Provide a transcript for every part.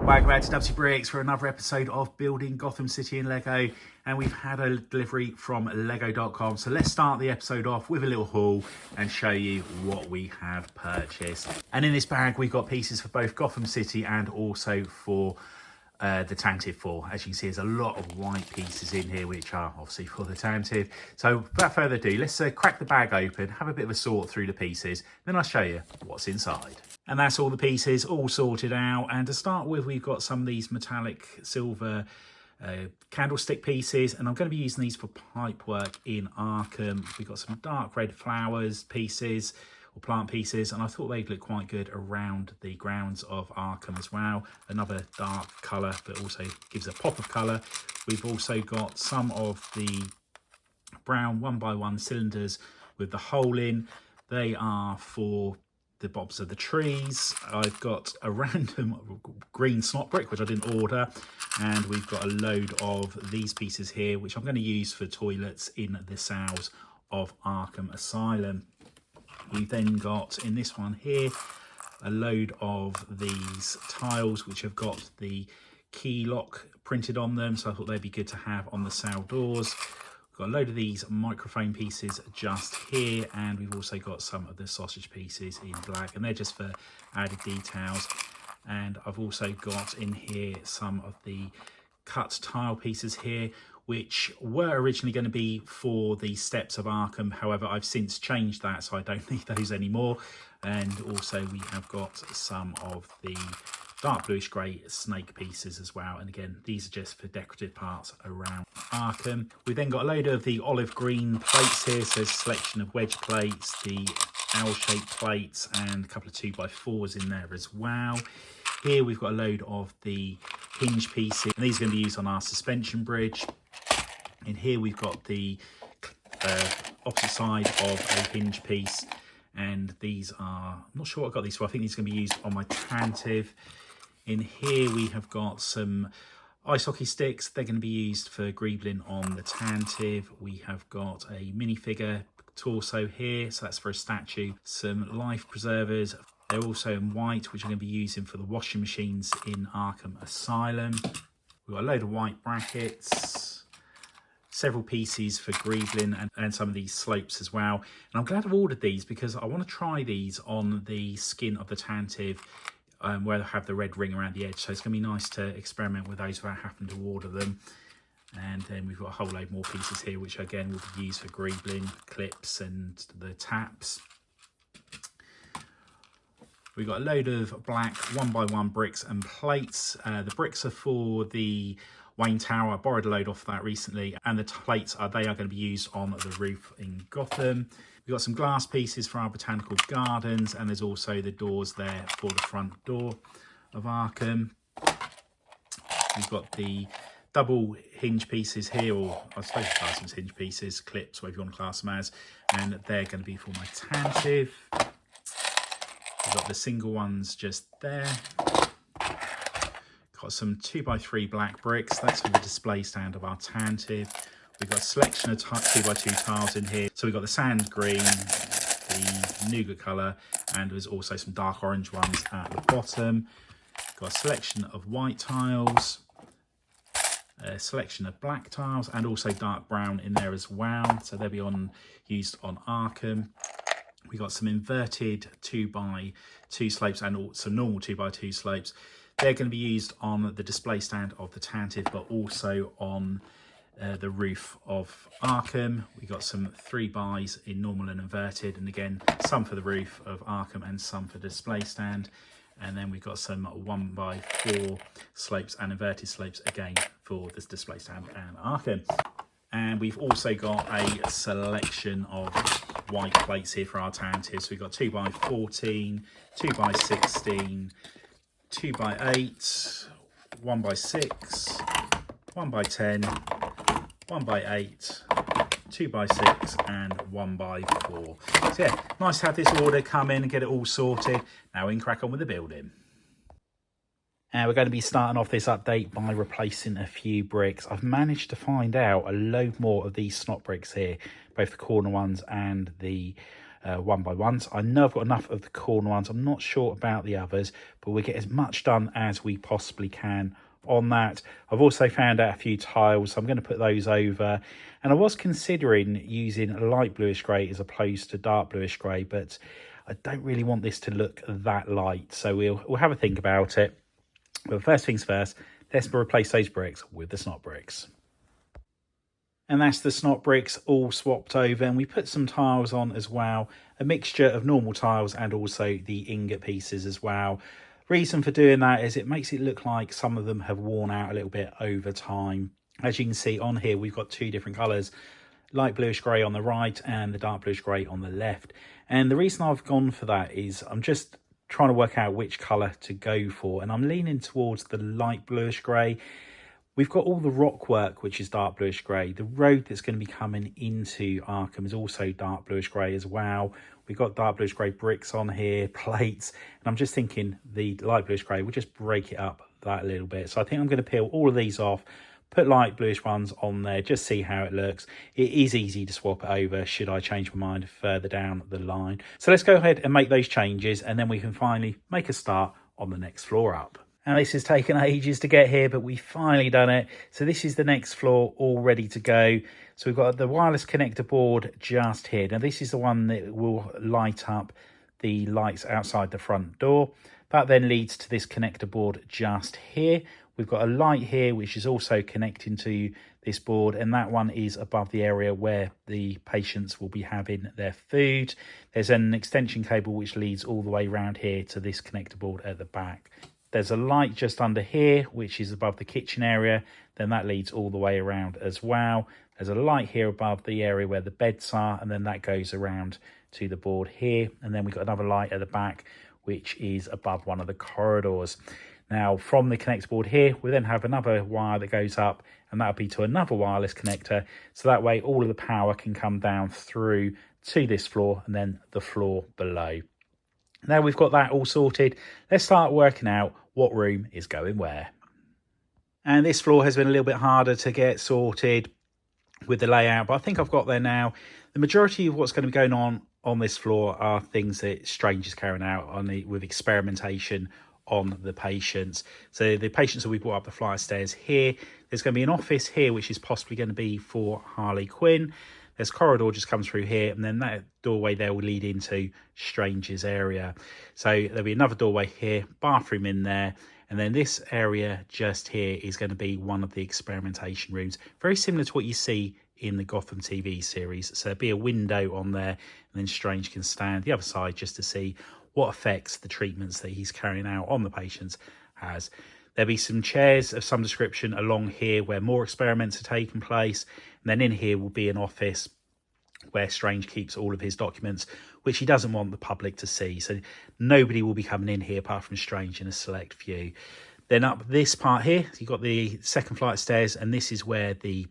Welcome back to Dubbzi Bricks for another episode of building Gotham City in Lego, and we've had a delivery from Lego.com. So let's start the episode off with a little haul and show you what we have purchased. And in this bag we've got pieces for both Gotham City and also for the Tantive IV. As you can see, there's a lot of white pieces in here which are obviously for the Tantive. So without further ado, let's crack the bag open, have a bit of a sort through the pieces, then I'll show you what's inside. And that's all the pieces all sorted out. And to start with, we've got some of these metallic silver candlestick pieces, and I'm going to be using these for pipe work in Arkham. We've got some dark red flowers pieces or plant pieces, and I thought they'd look quite good around the grounds of Arkham as well. Another dark colour, but also gives a pop of colour. We've also got some of the brown 1x1 cylinders with the hole in. They are for the bobs of the trees. I've got a random green snot brick which I didn't order, and we've got a load of these pieces here which I'm going to use for toilets in the cells of Arkham Asylum. We've then got in this one here a load of these tiles which have got the key lock printed on them, so I thought they'd be good to have on the cell doors. Got a load of these microphone pieces just here, and we've also got some of the sausage pieces in black, and they're just for added details. And I've also got in here some of the cut tile pieces here, which were originally going to be for the steps of Arkham. However, I've since changed that, so I don't need those anymore. And also we have got some of the dark bluish grey snake pieces as well, and again these are just for decorative parts around Arkham. We then got a load of the olive green plates here, so there's a selection of wedge plates, the L-shaped plates, and a couple of 2x4s in there as well. Here we've got a load of the hinge pieces, and these are going to be used on our suspension bridge. In here we've got the opposite side of a hinge piece, and these are, I'm not sure what I got these for, I think these are going to be used on my Tantive. In here we have got some ice hockey sticks. They're going to be used for greebling on the Tantive. We have got a minifigure torso here, so that's for a statue. Some life preservers. They're also in white, which I'm going to be using for the washing machines in Arkham Asylum. We've got a load of white brackets, several pieces for greebling, and some of these slopes as well. And I'm glad I've ordered these because I want to try these on the skin of the Tantive, where they have the red ring around the edge, so it's going to be nice to experiment with those without having to order them. And then we've got a whole load more pieces here which again will be used for greebling, clips and the taps. We've got a load of black 1x1 bricks and plates. The bricks are for the Wayne Tower. I borrowed a load off that recently, and the plates are going to be used on the roof in Gotham. We've got some glass pieces for our botanical gardens, and there's also the doors there for the front door of Arkham. We've got the double hinge pieces here, or I suppose you class them as hinge pieces, clips, whatever you want to class them as, and they're going to be for my Tantive. We've got the single ones just there. Got some 2x3 black bricks, that's for the display stand of our Tantive. We've got a selection of 2x2 tiles in here. So we've got the sand green, the nougat colour, and there's also some dark orange ones at the bottom. Got a selection of white tiles, a selection of black tiles, and also dark brown in there as well. So they'll be used on Arkham. We got some inverted 2x2 slopes and some normal 2x2 slopes. They're going to be used on the display stand of the Tantive, but also on the roof of Arkham. We got some 3xs in normal and inverted, and again some for the roof of Arkham and some for the display stand. And then we've got some 1x4 slopes and inverted slopes again for this display stand and Arkham. And we've also got a selection of white plates here for our Tantive. So we've got 2x14, 2x16, 2x8, 1x6, 1x10, 1x8, 2x6 and 1x4. So yeah, nice to have this order come in and get it all sorted. Now we can crack on with the building. And we're going to be starting off this update by replacing a few bricks. I've managed to find out a load more of these snot bricks here, both the corner ones and the one by ones. I know I've got enough of the corner ones. I'm not sure about the others, but we'll get as much done as we possibly can on that. I've also found out a few tiles, so I'm going to put those over. And I was considering using a light bluish grey as opposed to dark bluish grey, but I don't really want this to look that light, so we'll have a think about it. But first things first, let's replace those bricks with the snot bricks. And that's the snot bricks all swapped over, and we put some tiles on as well, a mixture of normal tiles and also the ingot pieces as well. Reason for doing that is it makes it look like some of them have worn out a little bit over time. As you can see on here, we've got two different colours, light bluish grey on the right and the dark bluish grey on the left. And the reason I've gone for that is I'm just trying to work out which colour to go for, and I'm leaning towards the light bluish grey. We've got all the rock work, which is dark bluish grey. The road that's going to be coming into Arkham is also dark bluish grey as well. We've got dark bluish grey bricks on here, plates, and I'm just thinking the light bluish grey will just break it up that little bit. So I think I'm going to peel all of these off, put light bluish ones on there, just see how it looks. It is easy to swap it over should I change my mind further down the line. So let's go ahead and make those changes, and then we can finally make a start on the next floor up. And this has taken ages to get here, but we've finally done it. So this is the next floor all ready to go. So we've got the wireless connector board just here. Now this is the one that will light up the lights outside the front door. That then leads to this connector board just here. We've got a light here, which is also connecting to this board, and that one is above the area where the patients will be having their food. There's an extension cable which leads all the way around here to this connector board at the back. There's a light just under here, which is above the kitchen area. Then that leads all the way around as well. There's a light here above the area where the beds are, and then that goes around to the board here. And then we've got another light at the back, which is above one of the corridors. Now, from the connector board here, we then have another wire that goes up, and that'll be to another wireless connector. So that way, all of the power can come down through to this floor and then the floor below. Now we've got that all sorted, let's start working out what room is going where. And this floor has been a little bit harder to get sorted with the layout, but I think I've got there now. The majority of what's going to be going on this floor are things that Strange is carrying out with experimentation on the patients. So the patients will be brought up the flight of stairs here. There's going to be an office here, which is possibly going to be for Harley Quinn. This corridor just comes through here, and then that doorway there will lead into Strange's area. So there'll be another doorway here, bathroom in there, and then this area just here is going to be one of the experimentation rooms, very similar to what you see in the Gotham TV series. So there'll be a window on there, and then Strange can stand the other side just to see what effects the treatments that he's carrying out on the patients has. There'll be some chairs of some description along here where more experiments are taking place. And then in here will be an office where Strange keeps all of his documents, which he doesn't want the public to see. So nobody will be coming in here apart from Strange in a select few. Then up this part here, you've got the second flight of stairs, and this is where the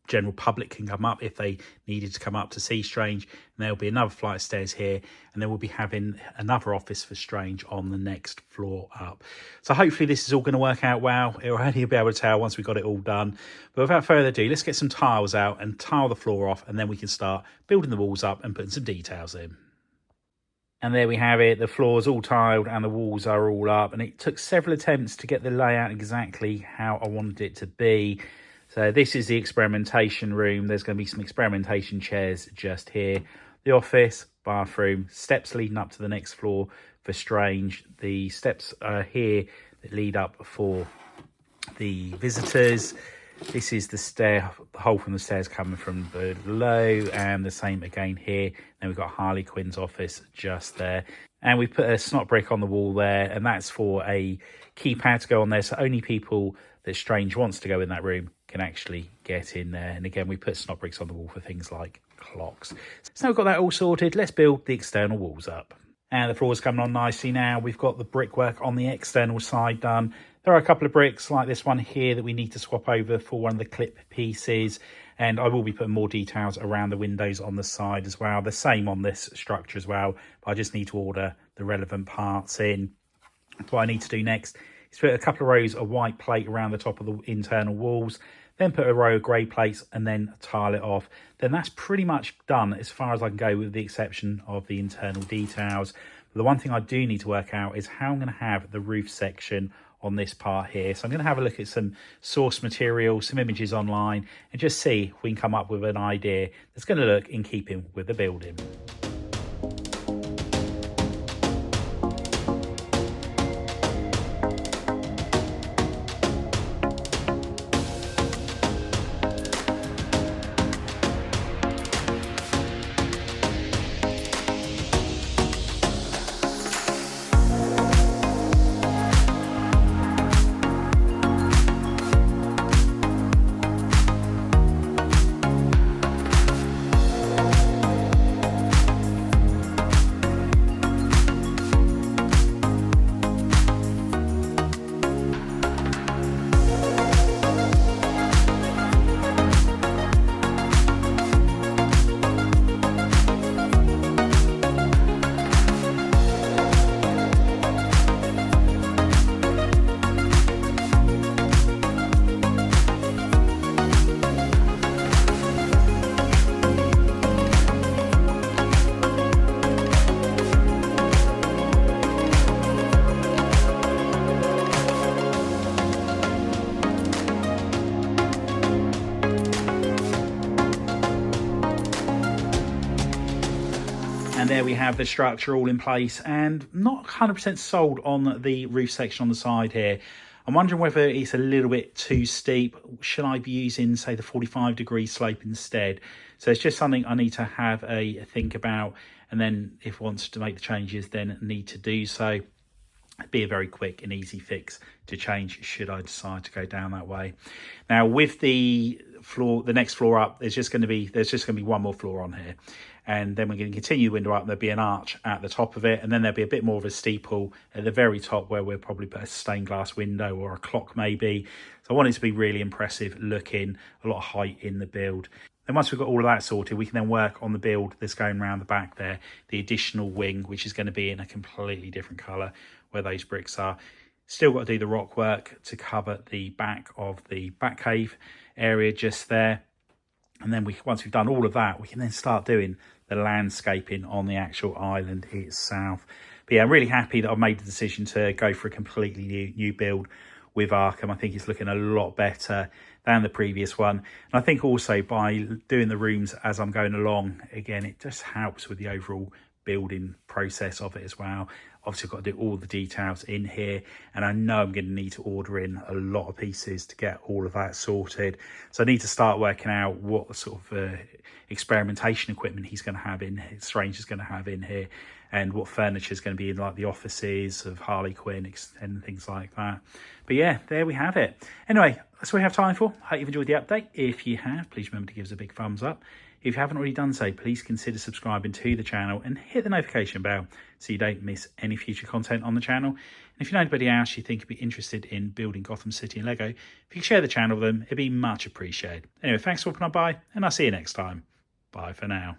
general public can come up if they needed to come up to see Strange. And there'll be another flight of stairs here, and then we'll be having another office for Strange on the next floor up. So hopefully this is all going to work out well. It'll only be able to tell once we've got it all done. But without further ado, let's get some tiles out and tile the floor off, and then we can start building the walls up and putting some details in. And there we have it. The floor's all tiled and the walls are all up, and it took several attempts to get the layout exactly how I wanted it to be. So this is the experimentation room. There's going to be some experimentation chairs just here. The office, bathroom, steps leading up to the next floor for Strange. The steps are here that lead up for the visitors. This is the hole from the stairs coming from below, and the same again here. Then we've got Harley Quinn's office just there. And we put a snot brick on the wall there, and that's for a keypad to go on there. So only people that Strange wants to go in that room can actually get in there. And again, we put snot bricks on the wall for things like clocks. So now we've got that all sorted, let's build the external walls up. And the floor's coming on nicely now. We've got the brickwork on the external side done. There are a couple of bricks like this one here that we need to swap over for one of the clip pieces. And I will be putting more details around the windows on the side as well. The same on this structure as well. But I just need to order the relevant parts in. What I need to do next is put a couple of rows of white plate around the top of the internal walls. then put a row of grey plates and then tile it off. Then that's pretty much done as far as I can go, with the exception of the internal details. But the one thing I do need to work out is how I'm going to have the roof section on this part here. So I'm going to have a look at some source material, some images online, and just see if we can come up with an idea that's going to look in keeping with the building. And there we have the structure all in place, and not 100% sold on the roof section on the side here. I'm wondering whether it's a little bit too steep. Should I be using, say, the 45-degree slope instead? So it's just something I need to have a think about, and then if I want to make the changes, then need to do so. It'd be a very quick and easy fix to change should I decide to go down that way. Now with the floor, the next floor up, there's just going to be one more floor on here, and then we're going to continue the window up. There'll be an arch at the top of it, and then there'll be a bit more of a steeple at the very top where we'll probably put a stained glass window or a clock maybe. So I want it to be really impressive looking, a lot of height in the build. And once we've got all of that sorted, we can then work on the build that's going around the back there, the additional wing, which is going to be in a completely different colour where those bricks are. Still got to do the rock work to cover the back of the back cave area just there. And then once we've done all of that, we can then start doing the landscaping on the actual island itself. But yeah, I'm really happy that I've made the decision to go for a completely new build with Arkham. I think it's looking a lot better than the previous one. And I think also by doing the rooms as I'm going along, again, it just helps with the overall building process of it as well. Obviously, I've got to do all the details in here, and I know I'm going to need to order in a lot of pieces to get all of that sorted. So I need to start working out what sort of experimentation equipment he's going to have in here, Strange is going to have in here, and what furniture is going to be in, like the offices of Harley Quinn and things like that. But yeah, there we have it. Anyway, that's what we have time for. Hope you've enjoyed the update. If you have, please remember to give us a big thumbs up. If you haven't already done so, please consider subscribing to the channel and hit the notification bell so you don't miss any future content on the channel. And if you know anybody else you think would be interested in building Gotham City and Lego, if you could share the channel with them, it'd be much appreciated. Anyway, thanks for popping on by, and I'll see you next time. Bye for now.